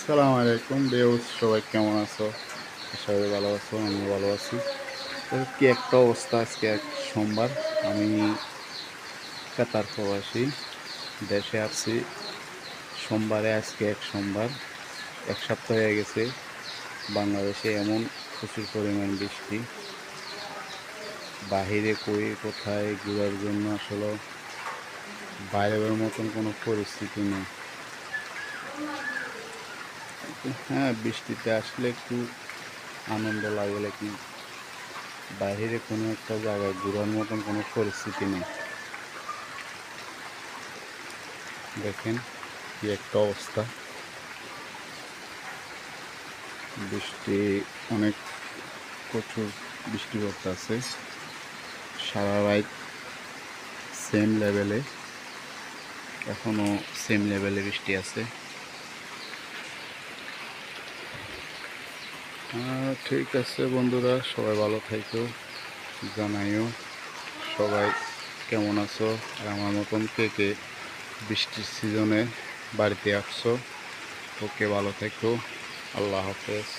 আসসালামু আলাইকুম ভিউয়ার্স, সবাই কেমন আছো? আশা করি ভালো আছো। আমিও ভালো আছি। তো কি একটা অবস্থা, আজকে এক সোমবার। আমি কাতার প্রবাসী, দেশে আসছি সোমবারে। আজকে এক সোমবার, এক সপ্তাহ হয়ে গেছে। বাংলাদেশে এমন প্রচুর পরিমাণ বৃষ্টি, বাহিরে কোথায় ঘোরার জন্য আসলে বাইরের মতন কোনো পরিস্থিতি নেই। হ্যাঁ, বৃষ্টিতে আসলে একটু আনন্দ লাগে, লেকিন বাইরে কোনো একটা জায়গায় ঘোরার মতন কোনো পরিস্থিতি নেই। দেখেন কি একটা অবস্থা, বৃষ্টি অনেক প্রচুর বৃষ্টি পড়তেছে। সারা রাত সেম লেভেলে, এখনো সেম লেভেলে বৃষ্টি আছে। ঠিক আছে বন্ধুরা, সবাই ভালো থাকো, জানাইও সবাই কেমন আছো, আর আমার মতন কে কে বৃষ্টির সিজনে বাড়িতে আসছো। ওকে, ভালো থেকো। আল্লাহ হাফেজ।